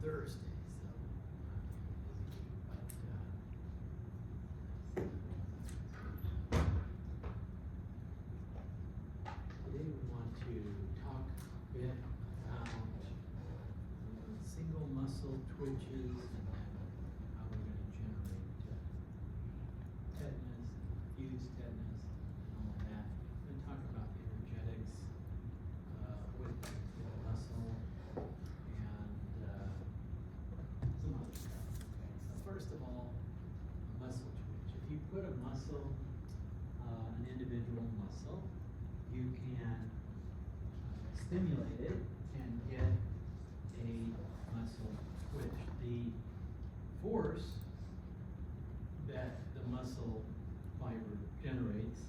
Thursday, so today we want to talk a bit about single muscle twitches and then how we're going to generate tetanus, fused tetanus, and all of that. We're going to talk about energetics with the muscle and some other stuff. Okay, so first of all, a muscle twitch. If you put a muscle, an individual muscle, you can stimulate it and get a muscle twitch. The force that the muscle fiber generates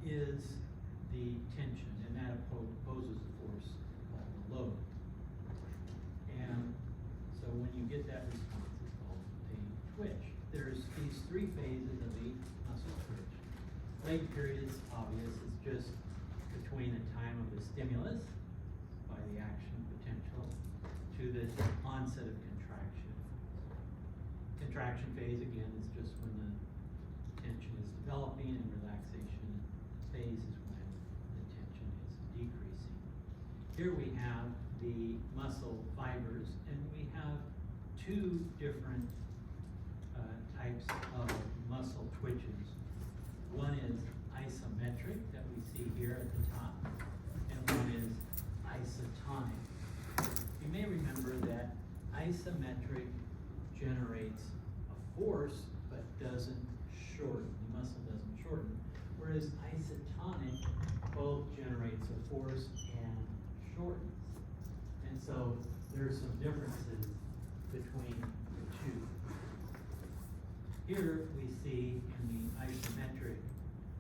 is the tension, and that opposes the force called the load. And so when you get that response, it's called a twitch. There's these three phases of the muscle twitch. Lag period is obvious. It's just between the time of the stimulus by the action potential to the onset of contraction. Contraction phase, again, is just when the tension is developing, and relaxation phase is when the tension is decreasing. Here we have the muscle fibers, and we have two different types of muscle twitches. One is isometric that we see here at the top, and one is isotonic. You may remember that isometric generates a force but doesn't shorten. The muscle doesn't shorten, whereas isotonic both generates a force and shortens. And so there are some differences between the two. Here we see in the isometric,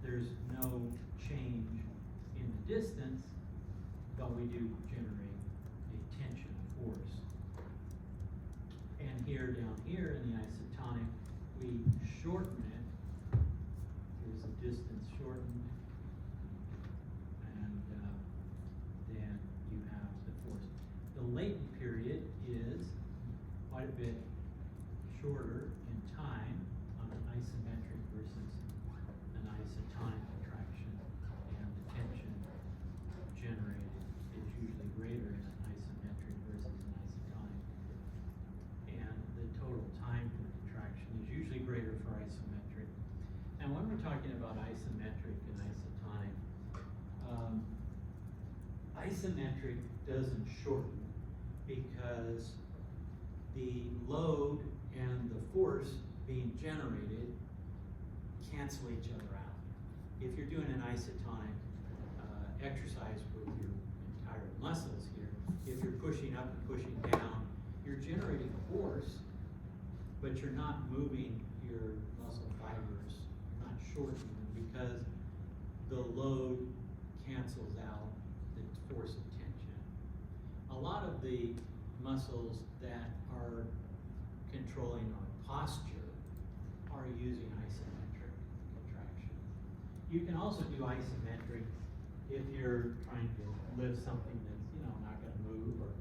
there's no change in the distance, but we do generate a tension force. And here, down here in the isotonic, we shorten it. Here's the distance shortened, and then you have the force. The latent period is quite a bit shorter in time on an isometric versus an isotonic contraction, and the tension generated is usually greater in an isometric versus an isotonic, and the total time for contraction is usually greater for isometric. Now, when we're talking about isometric and isotonic, isometric doesn't shorten because the load and the force being generated cancel each other out. If you're doing an isotonic exercise with your entire muscles here, if you're pushing up and pushing down, you're generating force, but you're not moving your muscle fibers, you're not shortening them, because the load cancels out the force of tension. A lot of the muscles that are controlling our posture are using isometric contraction. You can also do isometric if you're trying to lift something that's, not going to move, or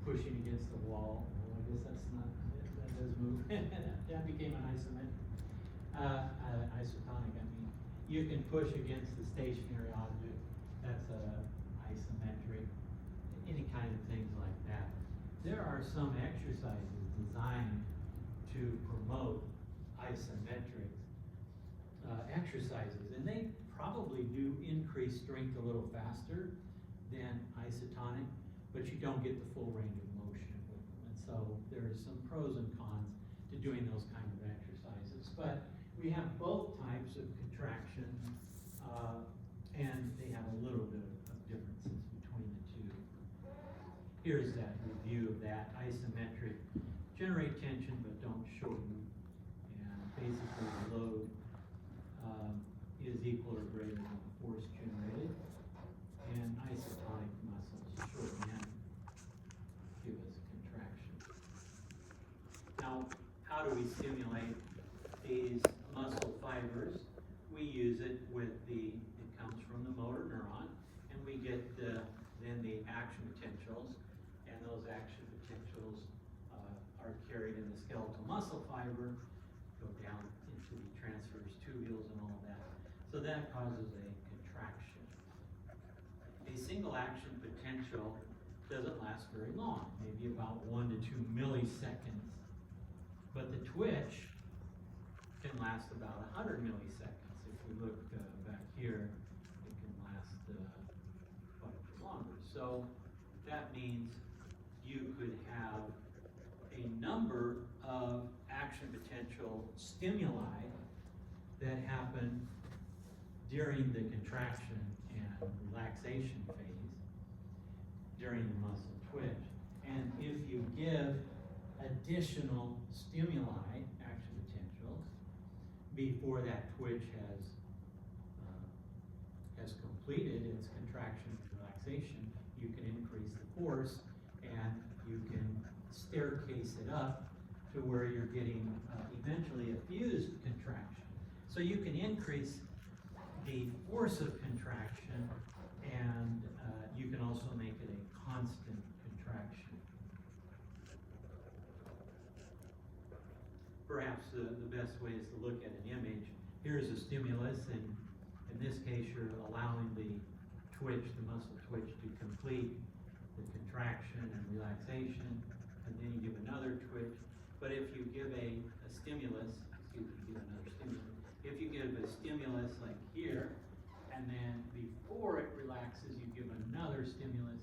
pushing against the wall. Well, I guess that's not, that does move. That became an isometric. Isotonic, I mean. You can push against the stationary object. That's isometric. Any kind of things like that. There are some exercises designed to promote isometric exercises, and they probably do increase strength a little faster than isotonic, but you don't get the full range of motion with them. And so there's some pros and cons to doing those kind of exercises. But we have both types of contraction, and they have a little bit of differences between the two. Here's that review of that. Isometric, generate tension but don't shorten, and basically the load is equal or greater than the force generated, and isotonic muscles shorten and give us contraction. Now, how do we stimulate these muscle fibers? We use it with it comes from the motor neuron, and we get then the action potentials, muscle fiber, go down into the transverse tubules and all of that. So that causes a contraction. A single action potential doesn't last very long, maybe about 1 to 2 milliseconds. But the twitch can last about 100 milliseconds. If we look back here, it can last quite a bit longer. So that means you could have a number of action potential stimuli that happen during the contraction and relaxation phase, during the muscle twitch. And if you give additional stimuli, action potentials, before that twitch has completed its contraction and relaxation, you can increase the force and you can staircase it up to where you're getting eventually a fused contraction. So you can increase the force of contraction and you can also make it a constant contraction. Perhaps the best way is to look at an image. Here's a stimulus, and in this case you're allowing the twitch, the muscle twitch, to complete the contraction and relaxation, and then you give another twitch. But if you give a stimulus, excuse me, give another stimulus. If you give a stimulus like here, and then before it relaxes, you give another stimulus,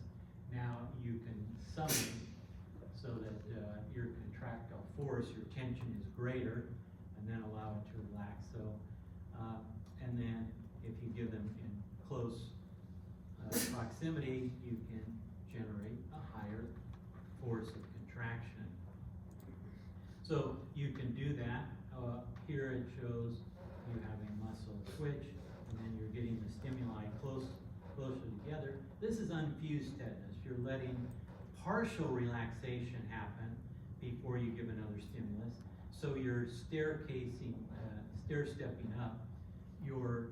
now you can summon so that your contractile force, your tension is greater, and then allow it to relax. So, and then if you give them in close proximity, you can generate a higher force of contraction. So you can do that. Here it shows you have a muscle twitch, and then you're getting the stimuli closer together. This is unfused tetanus. You're letting partial relaxation happen before you give another stimulus. So you're stair-stepping up your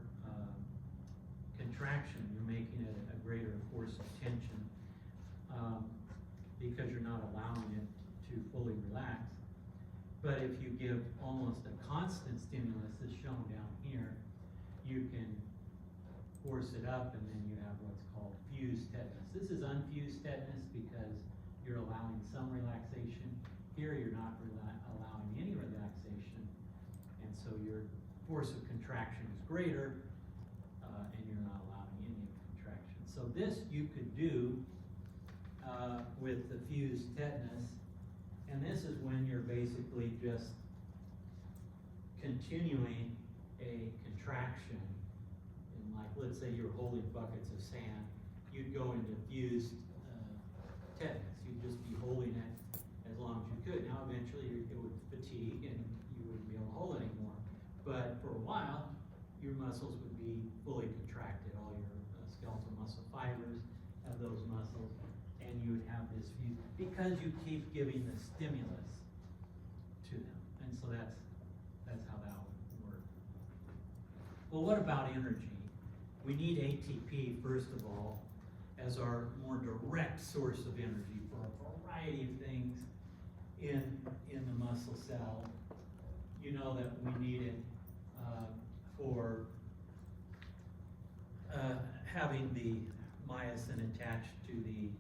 contraction. You're making it a greater force of tension because you're not allowing it to fully relax. But if you give almost a constant stimulus, as shown down here, you can force it up, and then you have what's called fused tetanus. This is unfused tetanus because you're allowing some relaxation. Here you're not allowing any relaxation, and so your force of contraction is greater, and you're not allowing any contraction. So this you could do with the fused tetanus, and this is when you're basically just continuing a contraction. And like, let's say you're holding buckets of sand, you'd go into fused tetanus. You'd just be holding it as long as you could. Now eventually it would fatigue and you wouldn't be able to hold it anymore. But for a while, your muscles would be fully contracted, all your skeletal muscle fibers of those muscles, and you would have this fuse because you keep giving the stimulus to them. And so that's how that would work. Well, what about energy? We need ATP, first of all, as our more direct source of energy for a variety of things in the muscle cell. You know that we need it for having the myosin attached to the,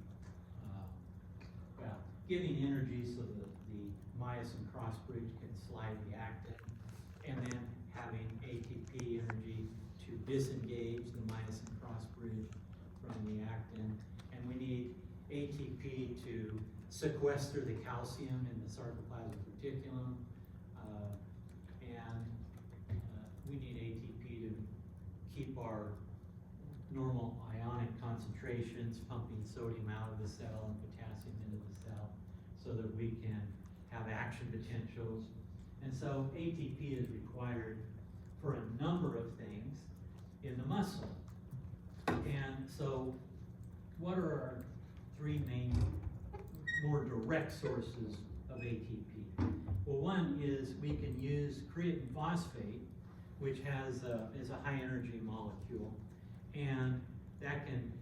giving energy so that the myosin cross bridge can slide the actin, and then having ATP energy to disengage the myosin cross bridge from the actin. And we need ATP to sequester the calcium in the sarcoplasmic reticulum, and we need ATP to keep our normal ionic concentrations, pumping sodium out of the cell and potassium into the cell so that we can have action potentials. And so ATP is required for a number of things in the muscle. And so what are our three main, more direct sources of ATP? Well, one is we can use creatine phosphate, which is a high energy molecule, and that can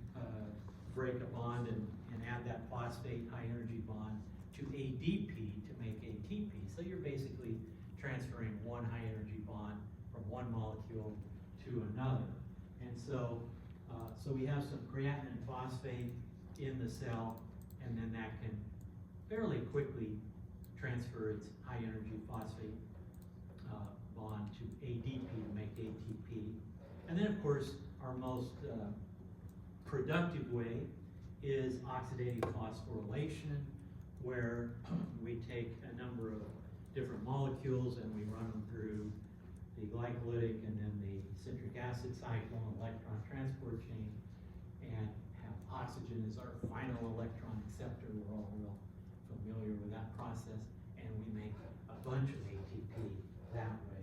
break a bond and add that phosphate high energy bond to ADP to make ATP. So you're basically transferring one high energy bond from one molecule to another. And so, so we have some creatinine phosphate in the cell, and then that can fairly quickly transfer its high energy phosphate bond to ADP to make ATP. And then of course, our most productive way is oxidative phosphorylation, where we take a number of different molecules and we run them through the glycolytic and then the citric acid cycle and electron transport chain, and have oxygen as our final electron acceptor. We're all real familiar with that process, and we make a bunch of ATP that way.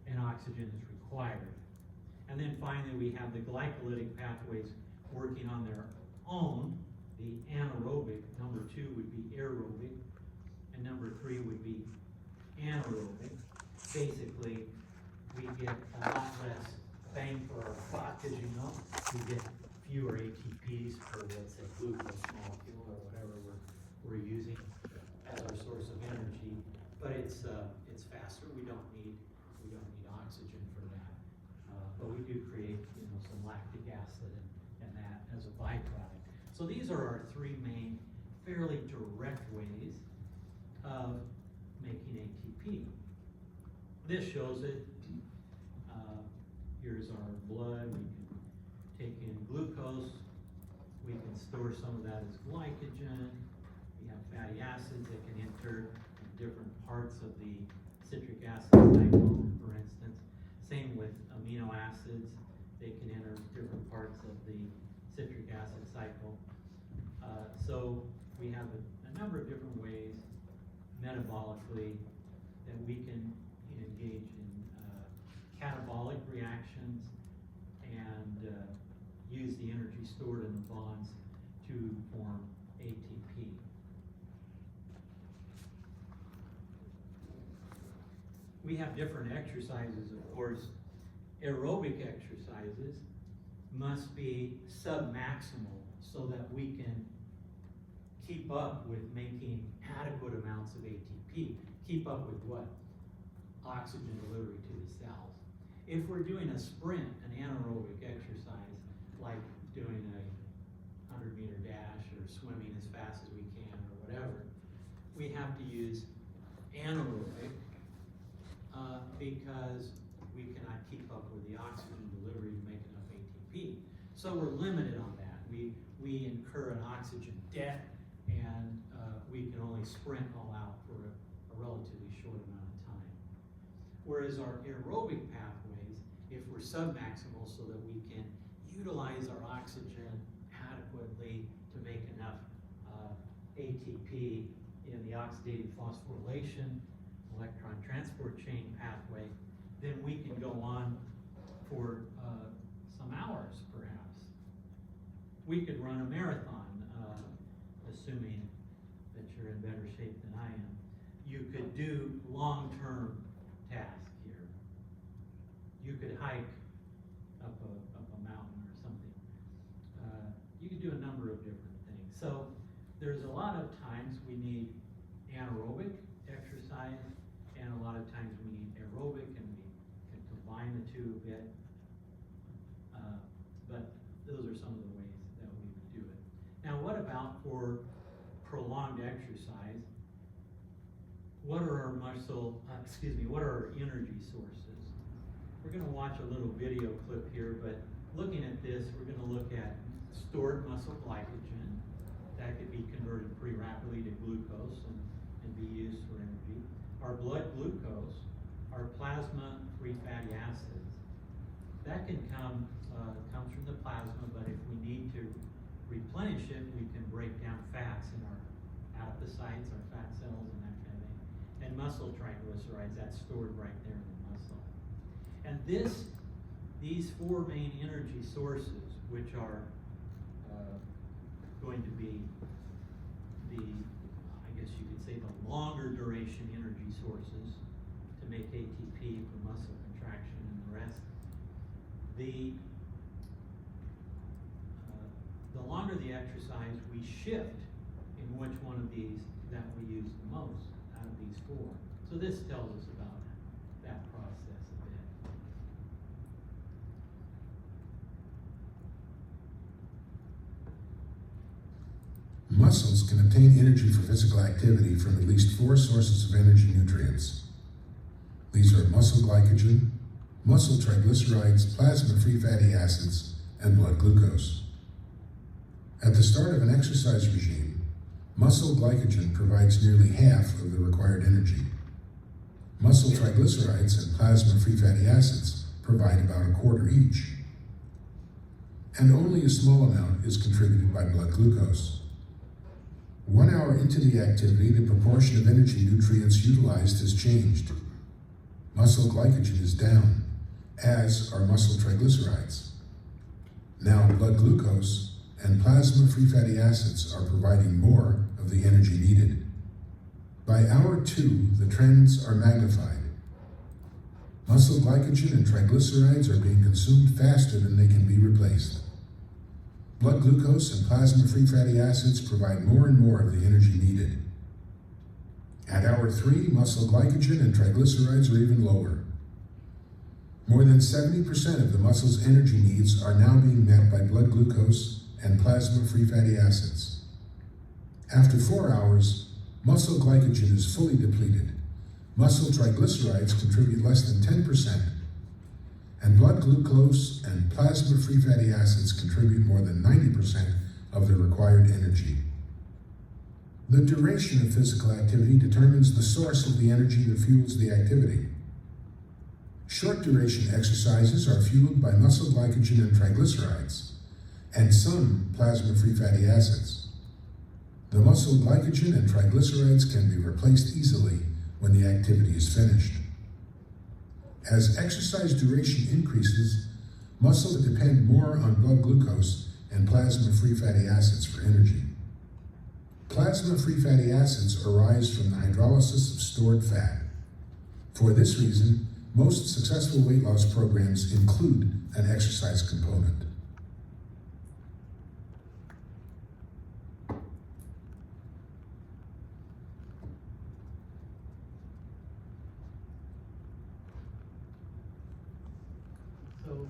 And oxygen is required. And then finally, we have the glycolytic pathways working on their own. The anaerobic, number 2 would be aerobic, and number 3 would be anaerobic. Basically, we get a lot less bang for our buck, as you know. We get fewer ATPs per, let's say, glucose molecule or whatever we're using as our source of energy. But it's faster. We don't need oxygen for that. But we do create, some lactic acid and that as a byproduct. So these are our 3 main, fairly direct ways of making ATP. This shows it. Here's our blood. We can take in glucose. We can store some of that as glycogen. We have fatty acids that can enter in different parts of the citric acid cycle, for instance. Same with amino acids. They can enter different parts of the citric acid cycle. So we have a number of different ways metabolically that we can engage in catabolic reactions and use the energy stored in the bonds to form ATP. We have different exercises, of course. Aerobic exercises must be submaximal so that we can keep up with making adequate amounts of ATP. Keep up with what? Oxygen delivery to the cells. If we're doing a sprint, an anaerobic exercise, like doing a 100-meter dash or swimming as fast as we can or whatever, we have to use anaerobic because we cannot keep up with the oxygen delivery to make enough ATP. So we're limited on that. We incur an oxygen debt, and we can only sprint all out for a relatively short amount of time. Whereas our aerobic pathways, if we're submaximal so that we can utilize our oxygen adequately to make enough ATP in the oxidative phosphorylation electron transport chain pathway, then we can go on for some hours, perhaps. We could run a marathon, assuming that you're in better shape than I am. You could do long-term tasks here. You could hike up a mountain or something. You could do a number of different things. So there's a lot of times we need anaerobic exercise, and a lot of times we need aerobic, and we can combine the two a bit. But those are some of the ways that we would do it. Now, what about for prolonged exercise? What are our what are our energy sources? We're going to watch a little video clip here, but looking at this, we're going to look at stored muscle glycogen. That could be converted pretty rapidly to glucose and be used for energy. Our blood glucose, our plasma-free fatty acids. That can comes from the plasma, but if we need to replenish it, we can break down fats in our adipocytes, our fat cells, and that kind of thing. And muscle triglycerides, that's stored right there in the muscle. And these 4 main energy sources, which are going to be I guess you could say the longer duration energy sources to make ATP for muscle contraction and the rest. The longer the exercise, we shift in which one of these that we use the most out of these four. So this tells us about that process a bit. Muscles can obtain energy for physical activity from at least 4 sources of energy nutrients. These are muscle glycogen, muscle triglycerides, plasma-free fatty acids, and blood glucose. At the start of an exercise regime, muscle glycogen provides nearly half of the required energy. Muscle triglycerides and plasma-free fatty acids provide about a quarter each. And only a small amount is contributed by blood glucose. 1 hour into the activity, the proportion of energy nutrients utilized has changed. Muscle glycogen is down, as are muscle triglycerides. Now blood glucose and plasma-free fatty acids are providing more of the energy needed. By hour 2, the trends are magnified. Muscle glycogen and triglycerides are being consumed faster than they can be replaced. Blood glucose and plasma-free fatty acids provide more and more of the energy needed. At hour 3, muscle glycogen and triglycerides are even lower. More than 70% of the muscle's energy needs are now being met by blood glucose and plasma-free fatty acids. After 4 hours, muscle glycogen is fully depleted. Muscle triglycerides contribute less than 10%, and blood glucose and plasma-free fatty acids contribute more than 90% of the required energy. The duration of physical activity determines the source of the energy that fuels the activity. Short duration exercises are fueled by muscle glycogen and triglycerides, and some plasma-free fatty acids. The muscle glycogen and triglycerides can be replaced easily when the activity is finished. As exercise duration increases, muscles depend more on blood glucose and plasma-free fatty acids for energy. Plasma-free fatty acids arise from the hydrolysis of stored fat. For this reason, most successful weight loss programs include an exercise component. So,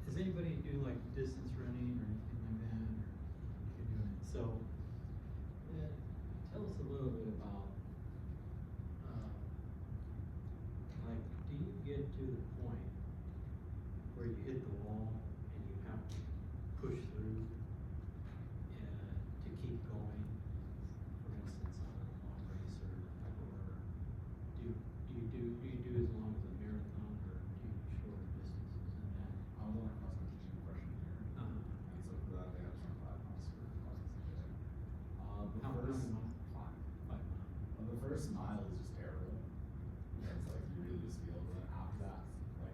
does anybody do like distance running or anything like that? Or you're doing it? So, tell us a little bit about, like, do you get to the point where you hit the wall and you have to push through to keep going? For instance, on a long race, or do you do as long as a marathon, or do you do shorter distances than that? I was only cross country team freshman year. Uh-huh. And so for that, they had to run 5 miles for cross country day. How many miles? 5. 5 miles. The first mile is just terrible. It's like you really just feel it. But then after that, like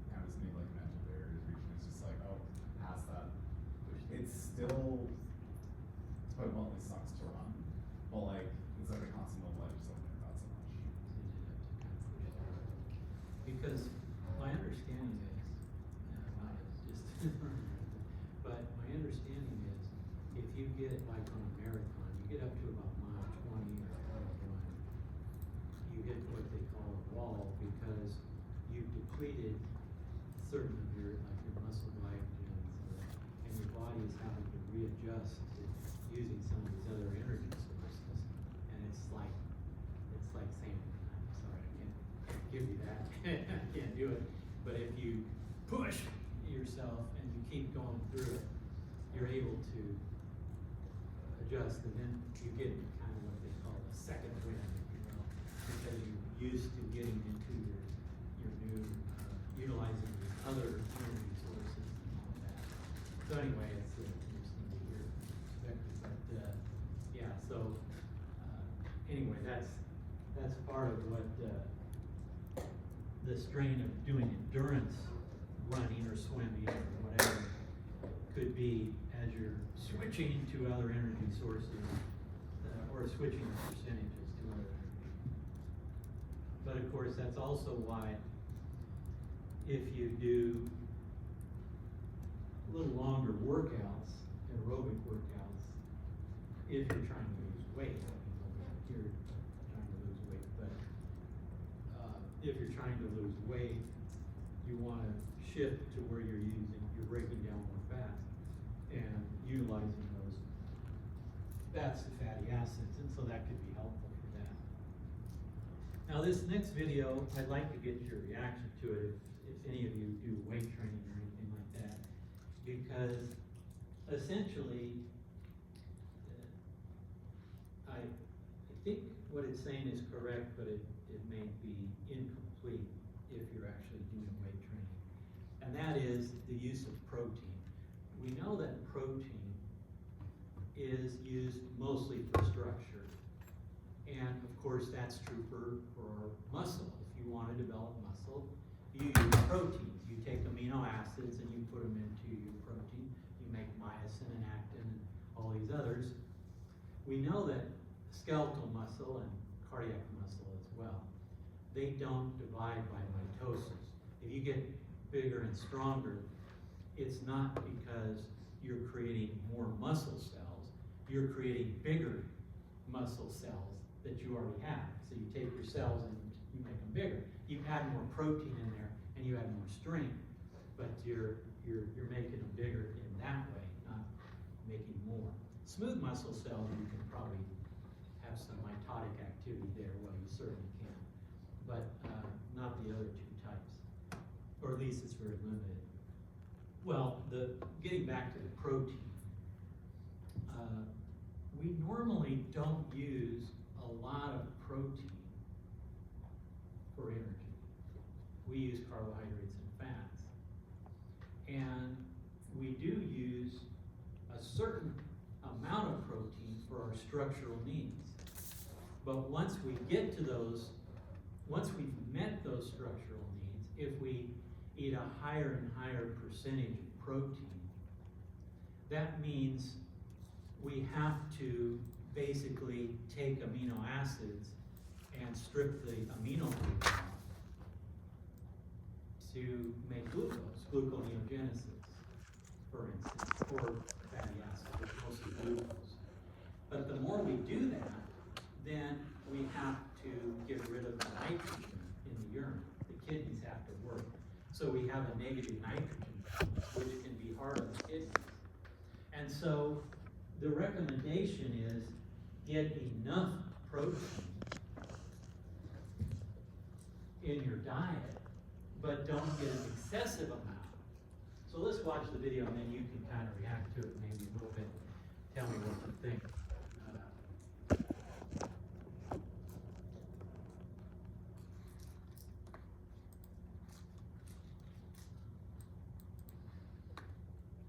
kind of just made like mental barriers reaching. It's just like, oh, past that. It's still, to put it bluntly, sucks to run. But like it's like a constant mobile. I just don't think about so much. Because my understanding is, not as just, but my understanding is, if you get like on a marathon, you get up to about mile 20 or 21, you hit what they call a wall, because you've depleted certain of your, like your muscle glycogen, and your body is having to readjust to using some of these other energy sources, and it's like saying, I'm sorry, I can't give you that, I can't do it, but if you push yourself and you keep going through it, you're able to adjust, and then you get kind of what they call a second wind, if you will, because you're used to getting into your new, utilizing these other energy sources and all that. So anyway, it's interesting to hear from perspective, but yeah, so anyway, that's part of what the strain of doing endurance running or swimming or whatever could be as you're switching to other energy sources, or switching percentages to other energy. But of course, that's also why if you do a little longer workouts, aerobic workouts, if you're trying to lose weight, you're if you're trying to lose weight, you wanna shift to where you're breaking down more fat and utilizing those fats and fatty acids, and so that could be helpful for that. Now this next video, I'd like to get your reaction to it if any of you do weight training or anything like that, because essentially, I think what it's saying is correct, but it may be incomplete if you're actually doing weight training. And that is the use of protein. We know that protein is used mostly for structure. And of course, that's true for muscle. If you want to develop muscle, you use proteins. You take amino acids and you put them into your protein. You make myosin and actin and all these others. We know that skeletal muscle and cardiac muscle as well, they don't divide by mitosis. If you get bigger and stronger, it's not because you're creating more muscle cells, you're creating bigger muscle cells that you already have. So you take your cells and you make them bigger. You add more protein in there and you add more strength, but you're making them bigger in that way, not making more. Smooth muscle cells, you can probably have some mitotic activity there, well, you certainly can, but not the other two types, or at least it's very limited. Well, getting back to the protein, we normally don't use a lot of protein for energy. We use carbohydrates and fats. And we do use a certain amount of protein for our structural needs. But once we get to those, once we've met those structural needs, if we eat a higher and higher percentage of protein, that means we have to basically take amino acids and strip the amino group off to make glucose, gluconeogenesis, for instance, or fatty acids, but mostly glucose. But the more we do that, then we have to get rid of the nitrogen in the urine. The kidneys have to work. So we have a negative nitrogen balance, which can be hard on the kidneys. And so the recommendation is get enough protein in your diet, but don't get an excessive amount. So let's watch the video and then you can kind of react to it maybe a little bit. Tell me what you think.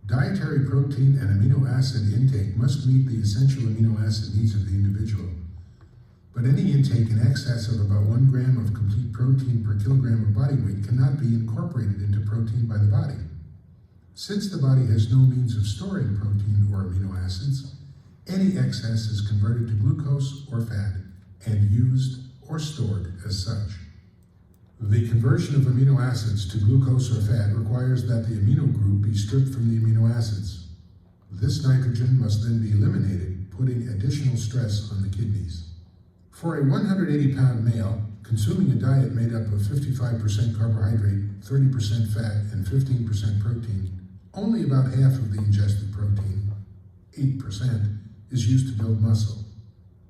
Dietary protein and amino acid intake must meet the essential amino acid needs of the individual. But any intake in excess of about 1 gram of complete protein per kilogram of body weight cannot be incorporated into protein by the body. Since the body has no means of storing protein or amino acids, any excess is converted to glucose or fat and used or stored as such. The conversion of amino acids to glucose or fat requires that the amino group be stripped from the amino acids. This nitrogen must then be eliminated, putting additional stress on the kidneys. For a 180-pound male, consuming a diet made up of 55% carbohydrate, 30% fat, and 15% protein, only about half of the ingested protein, 8%, is used to build muscle.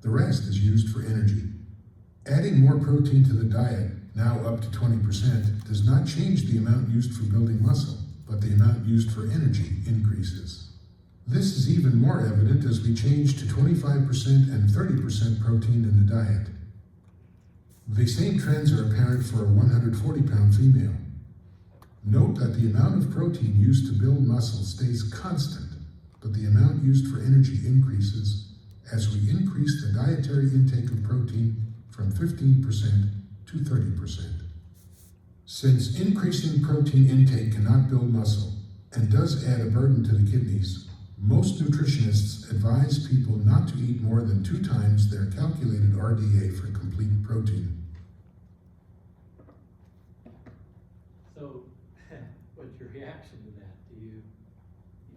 The rest is used for energy. Adding more protein to the diet, now up to 20%, does not change the amount used for building muscle, but the amount used for energy increases. This is even more evident as we change to 25% and 30% protein in the diet. The same trends are apparent for a 140-pound female. Note that the amount of protein used to build muscle stays constant, but the amount used for energy increases as we increase the dietary intake of protein from 15% to 30%. Since increasing protein intake cannot build muscle and does add a burden to the kidneys, most nutritionists advise people not to eat more than 2 times their calculated RDA for complete protein. So, what's your reaction to that? Do you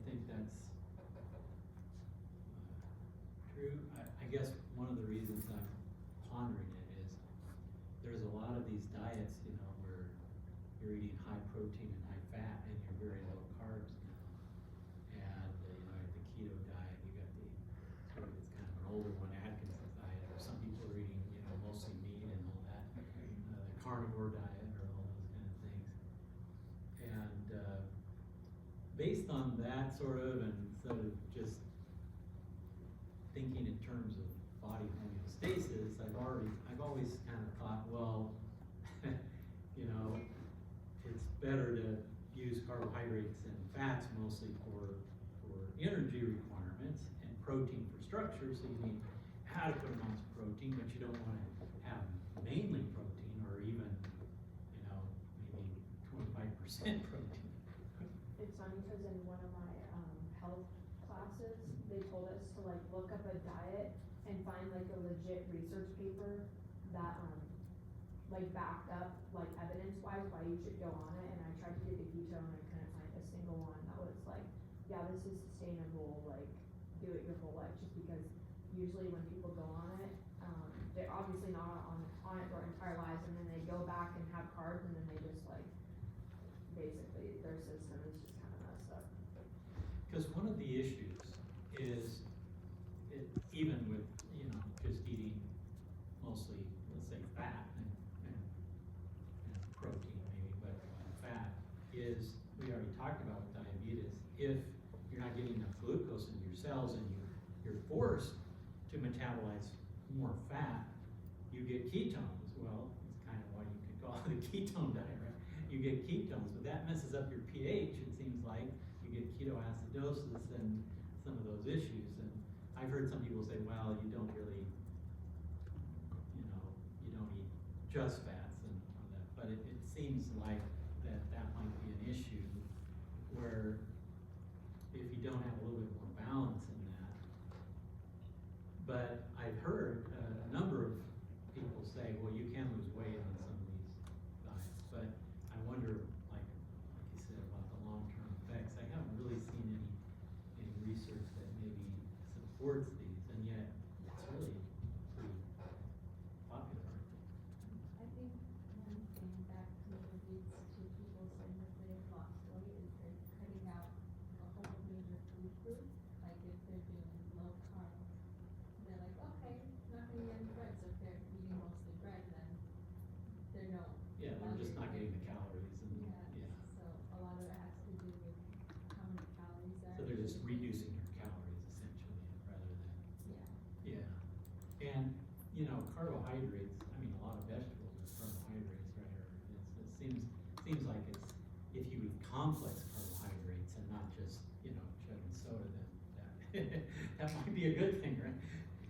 think that's true? I guess one of the reasons I'm pondering it is there's a lot of these diets based on that sort of, and sort of just thinking in terms of body homeostasis, I've always kind of thought, well, you know, it's better to use carbohydrates and fats mostly for energy requirements and protein for structure, so you need adequate amounts of protein, but you don't want to have mainly protein or even, you know, maybe 25% protein. It's funny because in one of my health classes, they told us to like look up a diet and find like a legit research paper that like backed up like evidence wise why you should go on it, and I tried to do the keto and I couldn't find a single one that was like, yeah, this is sustainable, like do it your whole life, just because usually when people go on it, they're obviously not on it their entire lives, and then they go back and have carbs, and then they just like basically their system is just kind of messed up. Because one of the issues is, even with, you know, just eating mostly, let's say, fat and protein maybe, but fat is, we already talked about with diabetes, if you're not getting enough glucose into your cells and you're forced to metabolize more fat, you get ketones. Well, it's kind of why you could call it a ketone diet, right? You get ketones, but that messes up your pH, it seems like. You get ketoacidosis and some of those issues. And I've heard some people say, well, you don't really, you know, you don't eat just fats and all that. But it seems like that might be an issue where if you don't have a little bit more balance in that. But I've heard a number of people say, well, you can lose weight on some of these diets, but I wonder, like you said, about the long-term effects. I haven't really seen any research that maybe supports these, and yet it's really pretty popular. I think one thing that contributes to people saying that they've lost weight is they're cutting out a whole major food group. Like if they're doing low carb, they're like, okay, not gonna eat any bread. So if they're eating mostly bread, then they're no. Yeah, they're just not getting the calories and, Yeah. So a lot of it has to do with how many calories are. So they're just reducing your calories essentially, rather than, Yeah. yeah. And, you know, carbohydrates, I mean, a lot of vegetables are carbohydrates, right? Or it seems like it's, if you eat complex carbohydrates and not just, you know, chugging soda, then that might be a good thing, right?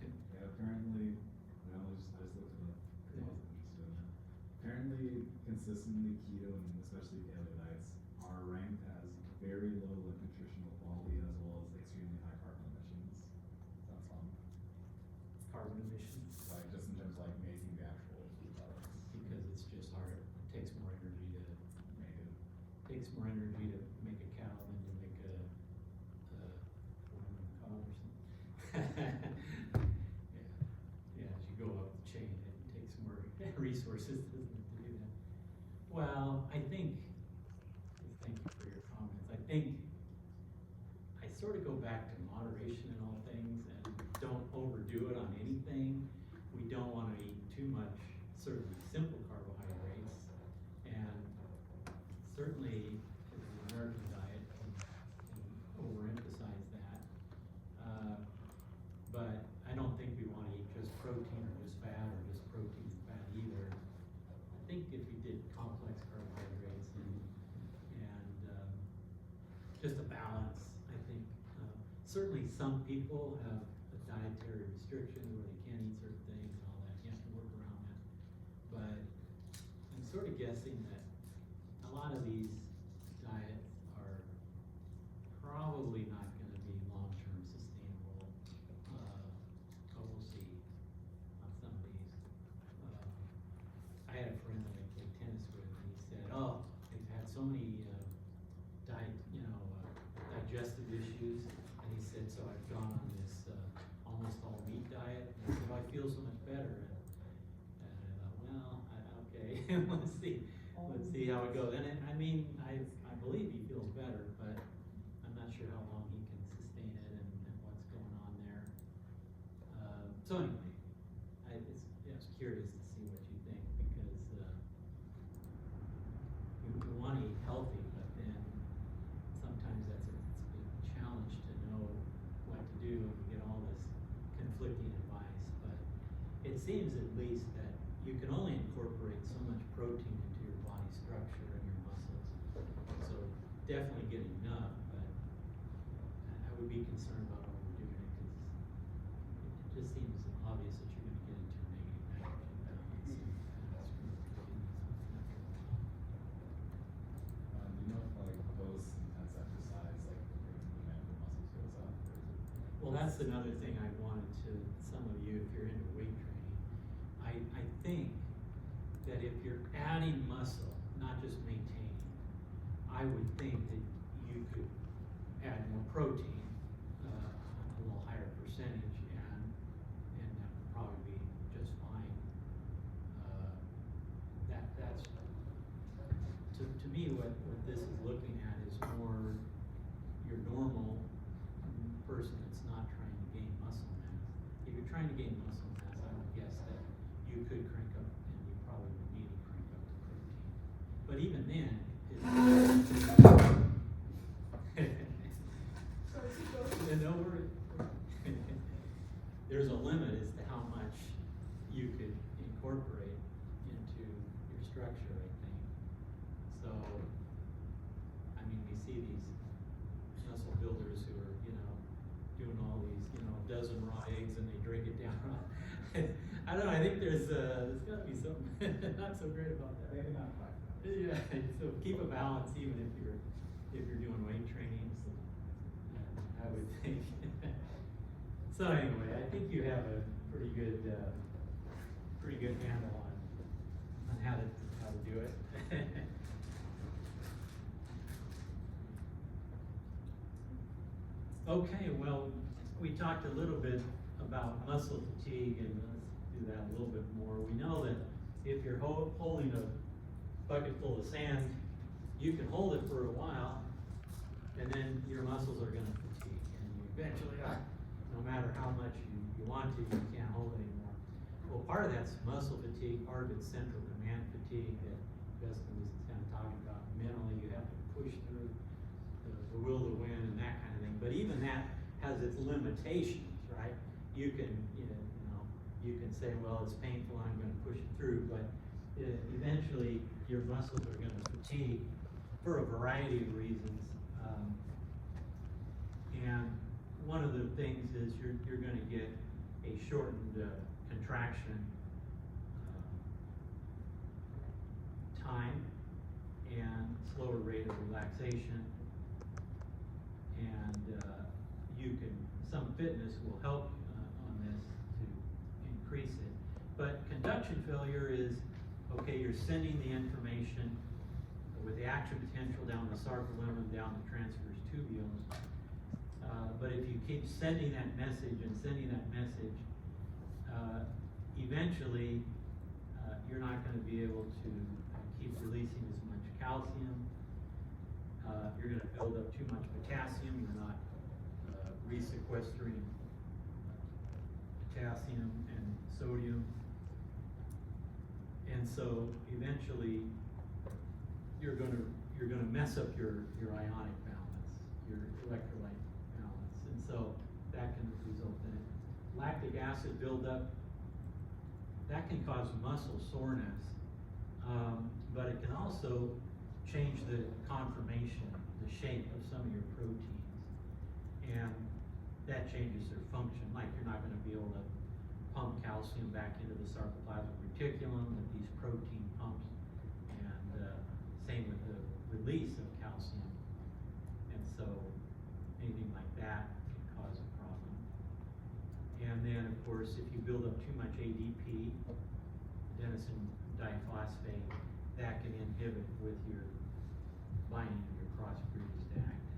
Yeah, apparently, I just looked it up, because I was interested in it. Apparently, consistently keto and especially paleo diets are ranked as very low nutritional quality as well as extremely high carbon emissions. That's fun. Carbon emissions, Like just in terms of like making the actual food products. because it's just hard, it takes more energy to Make it. make a cow than to make a cow or something. Yeah, as you go up the chain, it takes more resources, doesn't it, to do that? Well, thank you for your comments. I think I sort of go back to moderation in all things and don't overdo it on anything. We don't want to eat too much, certainly simple carbohydrates, and certainly the American diet can overemphasize that. But I don't think we want to eat just protein or just fat or just protein and fat either. I think if you did complex carbohydrates and just a balance, I think certainly some people have a dietary restriction where they can't eat certain things and all that. You have to work around that. But I'm sort of guessing that a lot of these diets are probably not going to be long-term sustainable. But we'll see on some of these. I had a friend that I played tennis with, and he said, "Oh, they've had so many digestive issues," and he said, "So I've gone on this almost all meat diet, and I said, I feel so much better." And I thought, well, okay, let's see how it goes. And I mean, I believe he feels better, but I'm not sure how long he can sustain it and what's going on there. So anyway, I was curious to see what you think, because we want to eat healthy, but then sometimes that's seems at least that you can only incorporate so much protein into your body structure and your muscles. So definitely get enough, but I would be concerned about overdoing it because it just seems obvious that you're gonna get into a negative nitrogen balance. Do you know if like those intense exercise, like the demand for muscles goes up, or is it? Well, that's another thing I wanted to, some of you, if you're into weight training, I think that if you're adding muscle, not just maintaining, I would think that you could add more protein, a little higher percentage, and that would probably be just fine. That's, to me, what this is looking at is more your normal person that's not trying to gain muscle mass. If you're trying to gain muscle mass, I would guess that you could crank up, and you probably would need to crank up the protein. But even then, So it's go- no, there's a limit as to how much you could incorporate into your structure, I think. So, I mean, we see these muscle builders who are, doing all these, dozen raw eggs and they drink it down. I don't know, I think there's gotta be something not so great about that. Maybe not quite. Yeah, so keep a balance even if you're doing weight training, so, I would think. So anyway, I think you have a pretty good handle on how to do it. Okay, well, we talked a little bit about muscle fatigue, and let's do that a little bit more. We know that if you're holding a bucket full of sand, you can hold it for a while, and then your muscles are gonna fatigue, and you eventually, no matter how much you want to, you can't hold it anymore. Well, part of that's muscle fatigue, part of it's central command fatigue that Justin was kind of talking about. Mentally, you have to push through the will to win and that kind of thing. But even that has its limitations, right? You can, you can say, well, it's painful, I'm gonna push it through, but eventually your muscles are gonna fatigue for a variety of reasons. And one of the things is you're gonna get a shortened contraction time and slower rate of relaxation. And some fitness will help on this to increase it. But conduction failure is, okay, you're sending the information with the action potential down the sarcolemma, down the transverse tubules. But if you keep sending that message and sending that message, eventually you're not going to be able to keep releasing as much calcium. You're going to build up too much potassium. You're not resequestering potassium and sodium. And so eventually you're gonna mess up your ionic balance, your electrolyte balance. And so that can result in it. Lactic acid buildup, that can cause muscle soreness, but it can also change the conformation, the shape of some of your proteins. And that changes their function, like you're not gonna be able to pump calcium back into the sarcoplasmic reticulum with these protein pumps, and same with the release of calcium. And so anything like that can cause a problem. And then, of course, if you build up too much ADP, adenosine diphosphate, that can inhibit with your binding of your cross-bridges actin.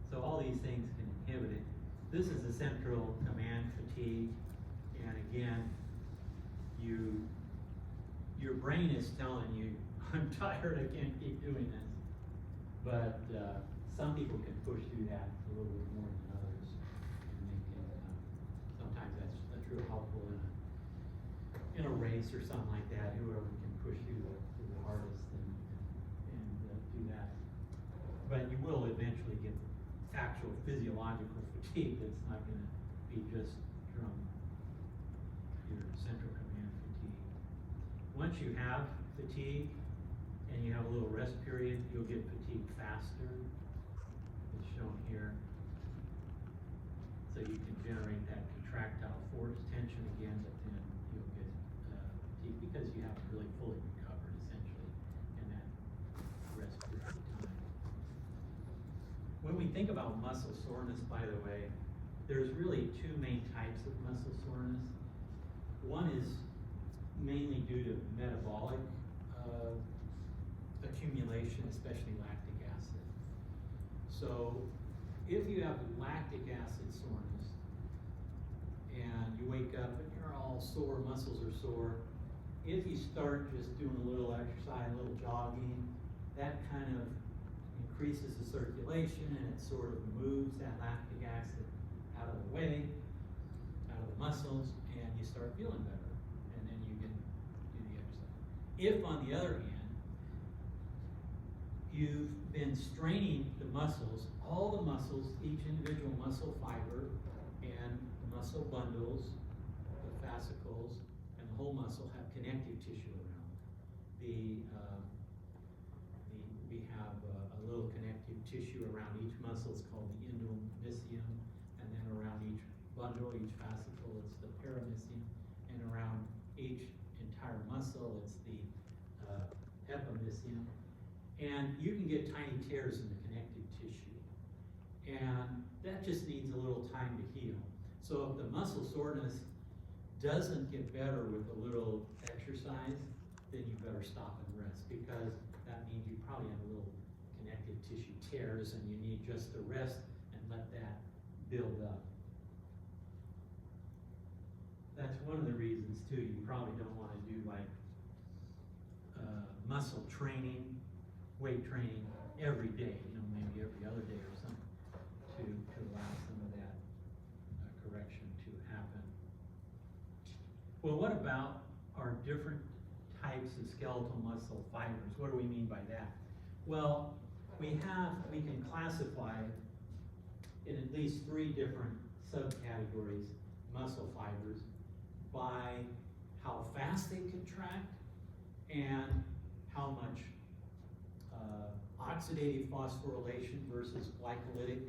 So all these things can inhibit it. This is the central command fatigue, and again, your brain is telling you, I'm tired, I can't keep doing this. But some people can push through that a little bit more than others, and they can, sometimes that's real helpful in a race or something like that. Whoever can push through the hardest and do that. But you will eventually get actual physiological fatigue that's not going to be just from your central command once you have fatigue and you have a little rest period, you'll get fatigued faster. It's shown here. So you can generate that contractile force tension again, but then you'll get fatigue because you haven't really fully recovered essentially in that rest period of time. When we think about muscle soreness, by the way, there's really two main types of muscle soreness. One is mainly due to metabolic accumulation, especially lactic acid. So if you have lactic acid soreness and you wake up and you're all sore, muscles are sore, if you start just doing a little exercise, a little jogging, that kind of increases the circulation and it sort of moves that lactic acid out of the way, out of the muscles, and you start feeling better. And then you can do the exercise. If, on the other hand, you've been straining the muscles, all the muscles, each individual muscle fiber and the muscle bundles, the fascicles, and the whole muscle have connective tissue around. We have a little connective tissue around each muscle. It's called the endomysium, and then around each bundle, each fascicle, it's the paramysium, and around each entire muscle, it's the epimysium. And you can get tiny tears in the connective tissue. And that just needs a little time to heal. So if the muscle soreness doesn't get better with a little exercise, then you better stop and rest, because that means you probably have a little connective tissue tears and you need just to rest and let that build up. That's one of the reasons too, you probably don't want to do like muscle training, weight training every day, maybe every other day or something, to allow some of that correction to happen. Well, what about our different types of skeletal muscle fibers? What do we mean by that? Well, we can classify in at least 3 different subcategories muscle fibers by how fast they contract and how much oxidative phosphorylation versus glycolytic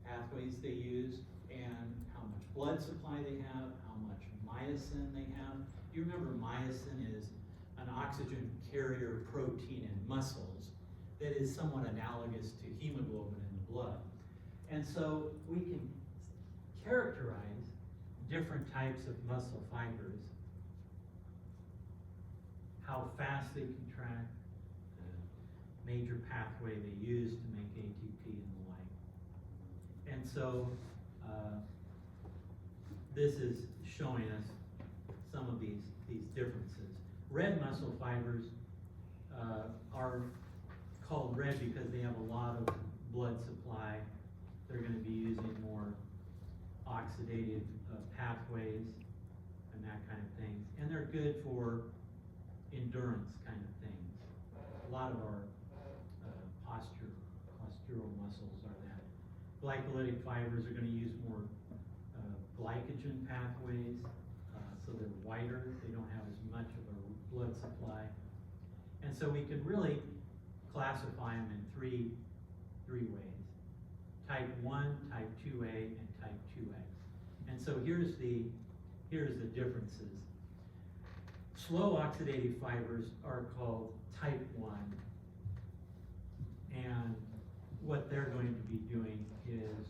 pathways they use, and how much blood supply they have, how much myosin they have. You remember myosin is an oxygen carrier protein in muscles that is somewhat analogous to hemoglobin in the blood. And so we can characterize different types of muscle fibers, how fast they contract, the major pathway they use to make ATP and the like. And so this is showing us some of these differences. Red muscle fibers are called red because they have a lot of blood supply. They're going to be using more oxidative pathways and that kind of thing. And they're good for endurance kind of things. A lot of our postural muscles are that. Glycolytic fibers are going to use more glycogen pathways, so they're whiter. They don't have as much of a blood supply. And so we could really classify them in three ways. Type 1, type 2A, and type 2X. And so here's the differences. Slow oxidative fibers are called type 1, and what they're going to be doing is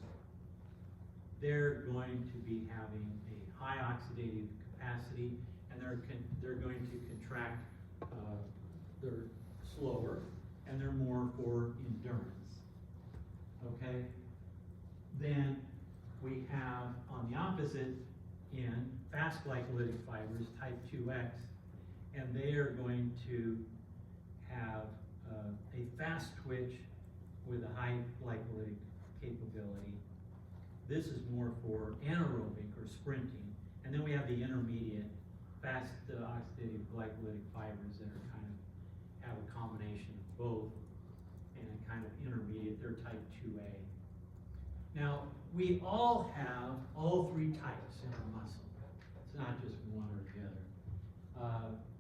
they're going to be having a high oxidative capacity, and they're going to contract, they're slower, and they're more for endurance, okay? Then we have, on the opposite end, fast glycolytic fibers, type 2X, and they are going to have a fast twitch with a high glycolytic capability. This is more for anaerobic or sprinting. And then we have the intermediate fast oxidative glycolytic fibers that are kind of have a combination of both and a kind of intermediate. They're type 2A. Now, we all have all 3 types in our muscle. It's not just one or the other.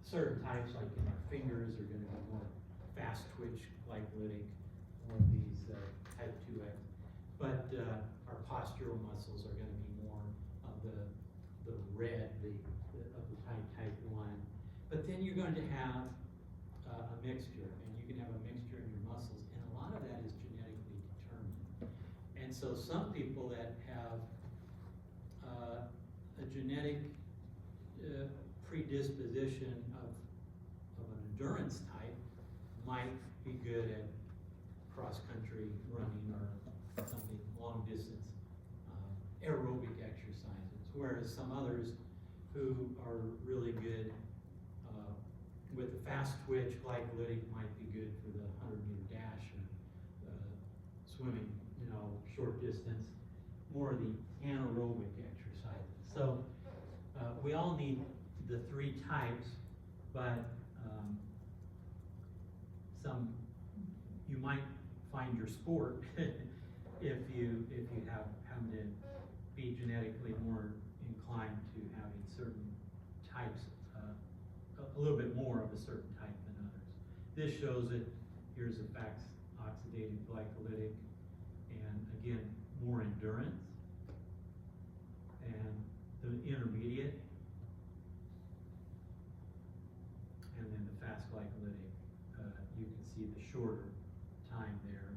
Certain types, like in our fingers, are gonna be more fast twitch, glycolytic, more of these, type 2X. But, our postural muscles are gonna be more of the red, of the type 1. But then you're going to have, a mixture, and you can have a mixture in your muscles, and a lot of that is genetically determined. And so some people that have, a genetic, predisposition of an endurance type might be good at cross-country running or something long distance, aerobic exercises, whereas some others who are really good with the fast twitch, glycolytic might be good for the 100-meter dash or swimming, short distance, more of the anaerobic exercises. So we all need the 3 types, but you might find your sport if you happen to be genetically more inclined to having certain types, a little bit more of a certain type than others. This shows it. Here's the FACS oxidative glycolytic, and again, more endurance, and the intermediate, and then the fast glycolytic. You can see the shorter time there.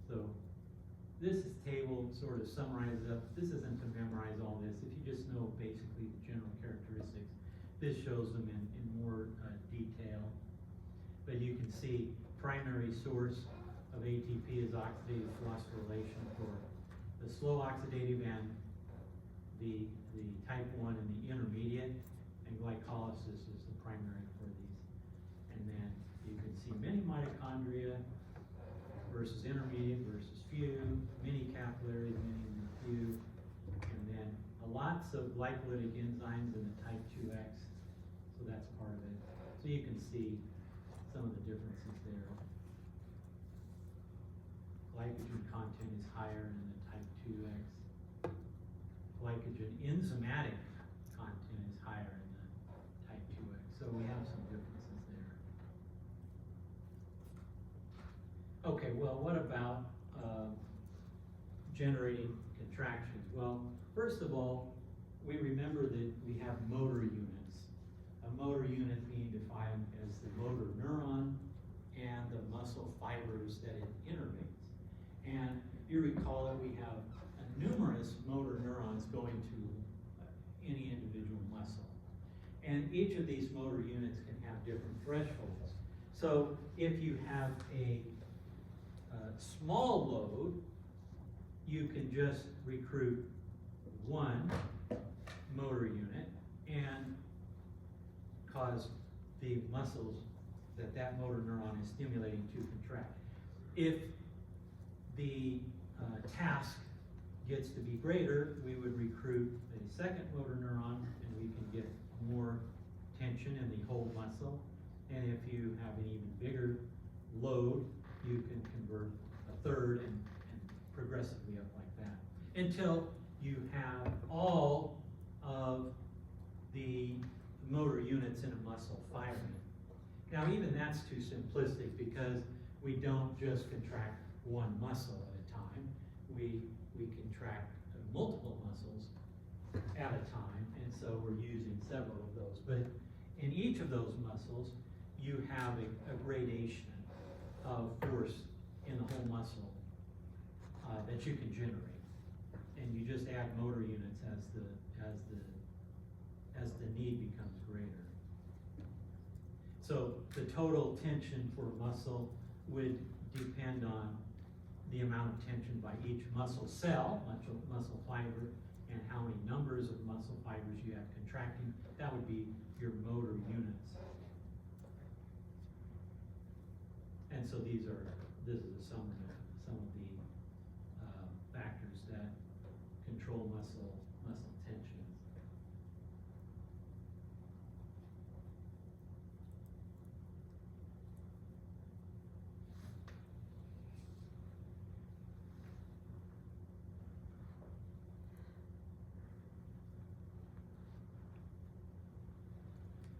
So this table sort of summarizes up. This isn't to memorize all this. If you just know basically the general characteristics, this shows them in more detail. But you can see primary source of ATP is oxidative phosphorylation for the slow oxidative and the type 1 and the intermediate, and glycolysis is the primary for these. And then you can see many mitochondria versus intermediate versus few, many capillaries, many few, and then lots of glycolytic enzymes in the type 2X, so that's part of it. So you can see some of the differences there. Glycogen content is higher in the type 2X. Glycogen enzymatic content is higher in the type 2X, so we have some differences there. Okay, well, what about generating contractions? Well, first of all, we remember that we have motor units. A motor unit being defined as the motor neuron and the muscle fibers that it innervates. And you recall that we have numerous motor neurons going to any individual muscle. And each of these motor units can have different thresholds. So if you have a small load, you can just recruit one motor unit and cause the muscles that motor neuron is stimulating to contract. If the task gets to be greater, we would recruit a second motor neuron and we can get more tension in the whole muscle. And if you have an even bigger load, you can convert a third and progressively up like that, until you have all of the motor units in a muscle firing. Now, even that's too simplistic, because we don't just contract one muscle at a time. We contract multiple muscles at a time, and so we're using several of those. But in each of those muscles, you have a gradation of force in the whole muscle that you can generate, and you just add motor units as the need becomes greater. So the total tension for muscle would depend on the amount of tension by each muscle cell, muscle fiber, and how many numbers of muscle fibers you have contracting. That would be your motor units. And so this is a summary of some of the factors that control muscle tension.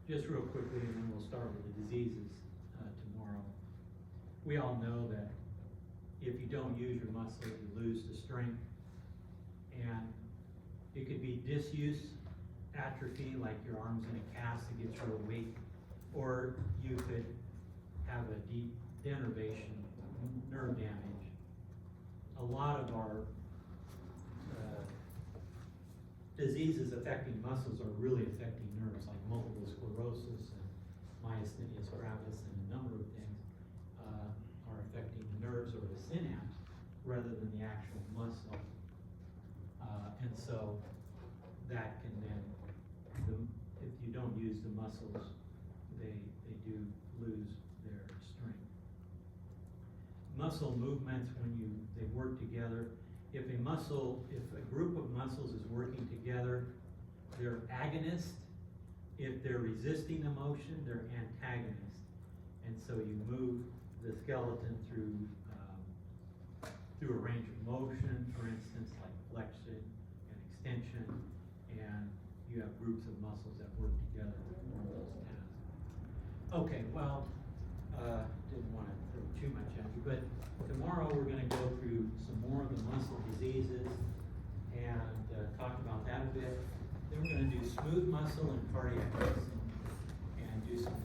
just real quickly, and then we'll start with the diseases, tomorrow. We all know that if you don't use your muscle, you lose the strength. And it could be disuse, atrophy, like your arm's in a cast that gets real weak, or you could have a deep denervation, nerve damage. A lot of our diseases affecting muscles are really affecting nerves, like multiple sclerosis and myasthenia gravis, and a number of things are affecting the nerves or the synapse rather than the actual muscle. And so that can then, if you don't use the muscles, they do lose their strength. Muscle movements, when they work together, if a group of muscles is working together, they're agonist. If they're resisting a motion, they're antagonist. And so you move the skeleton through a range of motion, for instance, like flexion and extension, and you have groups of muscles that work together to perform those tasks. Okay, well, didn't want to throw too much at you, but tomorrow we're going to go through some more of the muscle diseases and talk about that a bit. Then we're going to do smooth muscle and cardiac muscle and do some